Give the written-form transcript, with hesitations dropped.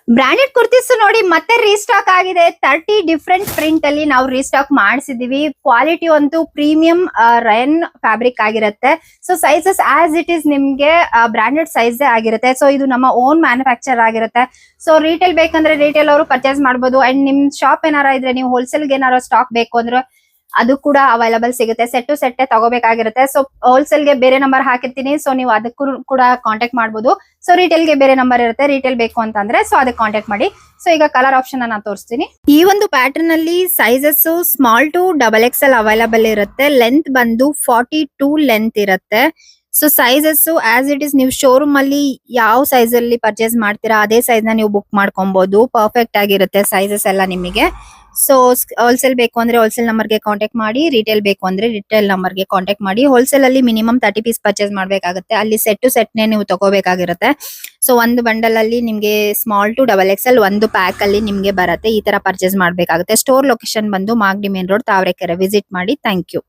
Branded kurtis ನೋಡಿ ಮತ್ತೆ restock ಆಗಿದೆ. 30 ಡಿಫ್ರೆಂಟ್ ಪ್ರಿಂಟ್ ಅಲ್ಲಿ ನಾವು ರೀಸ್ಟಾಕ್ ಮಾಡಿಸಿದೀವಿ. ಕ್ವಾಲಿಟಿ ಅಂತೂ ಪ್ರೀಮಿಯಂ ರಯನ್ ಫ್ಯಾಬ್ರಿಕ್ ಆಗಿರುತ್ತೆ. So sizes as it is ನಿಮ್ಗೆ ಬ್ರಾಂಡೆಡ್ ಸೈಜ್ ಆಗಿರುತ್ತೆ. ಸೊ ಇದು ನಮ್ಮ ಓನ್ ಮ್ಯಾನುಫ್ಯಾಕ್ಚರ್ ಆಗಿರುತ್ತೆ. ಸೊ ರಿಟೇಲ್ ಬೇಕಂದ್ರೆ ರಿಟೇಲ್ ಅವರು ಪರ್ಚೇಸ್ ಮಾಡಬಹುದು. ಅಂಡ್ ನಿಮ್ ಶಾಪ್ ಏನಾರ ಇದ್ರೆ ನೀವು ಹೋಲ್ಸೇಲ್ಗೆ ಏನಾರ ಸ್ಟಾಕ್ ಬೇಕು ಅಂದ್ರೆ ಅದು ಕೂಡ ಅವೈಲಬಲ್ ಸಿಗುತ್ತೆ. ಸೆಟ್ ಟು ಸೆಟ್ ತಗೋಬೇಕಾಗಿರುತ್ತೆ. ಸೊ ಹೋಲ್ಸೇಲ್ ಗೆ ಬೇರೆ ನಂಬರ್ ಹಾಕಿರ್ತೀನಿ, ಸೊ ನೀವು ಅದಕ್ಕೂ ಕೂಡ ಕಾಂಟ್ಯಾಕ್ಟ್ ಮಾಡಬಹುದು. ಸೊ ರಿಟೇಲ್ ಗೆ ಬೇರೆ ನಂಬರ್ ಇರುತ್ತೆ. ರಿಟೇಲ್ ಬೇಕು ಅಂತಂದ್ರೆ ಸೊ ಅದಕ್ಕೆ ಕಾಂಟ್ಯಾಕ್ಟ್ ಮಾಡಿ. ಸೊ ಈಗ ಕಲರ್ ಆಪ್ಷನ್ ನಾನು ತೋರಿಸ್ತೀನಿ. ಈ ಒಂದು ಪ್ಯಾಟರ್ನ್ ಅಲ್ಲಿ sizes small to XXL available ಇರುತ್ತೆ. ಲೆಂತ್ ಬಂದು 42 ಲೆಂತ್ ಇರುತ್ತೆ. So sizes as it is ನೀವು ಶೋರೂಮ್ ಅಲ್ಲಿ ಯಾವ ಸೈಜ್ ಅಲ್ಲಿ ಪರ್ಚೇಸ್ ಮಾಡ್ತೀರಾ ಅದೇ ಸೈಜ್ ನ ನೀವು ಬುಕ್ ಮಾಡ್ಕೊಬಹುದು. ಪರ್ಫೆಕ್ಟ್ ಆಗಿರುತ್ತೆ ಸೈಜಸ್ ಎಲ್ಲ ನಿಮಗೆ. ಸೊ ಹೋಲ್ಸೇಲ್ ಬೇಕು ಅಂದ್ರೆ ಹೋಲ್ಸೇಲ್ ನಂಬರ್ಗೆ ಕಾಂಟ್ಯಾಕ್ಟ್ ಮಾಡಿ. ರಿಟೇಲ್ ಬೇಕು ಅಂದ್ರೆ ರಿಟೇಲ್ ನಂಬರ್ಗೆ ಕಾಂಟ್ಯಾಕ್ಟ್ ಮಾಡಿ. ಹೋಲ್ಸೇಲ್ ಅಲ್ಲಿ ಮಿನಿಮಮ್ 30 ಪೀಸ್ ಪರ್ಚೇಸ್ ಮಾಡ್ಬೇಕಾಗುತ್ತೆ. ಅಲ್ಲಿ ಸೆಟ್ ಟು ಸೆಟ್ ನೇ ನೀವು ತಗೋಬೇಕಾಗಿರುತ್ತೆ. ಸೊ ಒಂದು ಬಂಡಲ್ ಅಲ್ಲಿ ನಿಮ್ಗೆ ಸ್ಮಾಲ್ ಟು XXL ಒಂದು ಪ್ಯಾಕ್ ಅಲ್ಲಿ ನಿಮ್ಗೆ ಬರುತ್ತೆ. ಈ ತರ ಪರ್ಚೇಸ್ ಮಾಡ್ಬೇಕಾಗುತ್ತೆ. ಸ್ಟೋರ್ ಲೊಕೇಶನ್ ಬಂದು Magadi main road, Tavarekere. Visit ಮಾಡಿ. Thank you.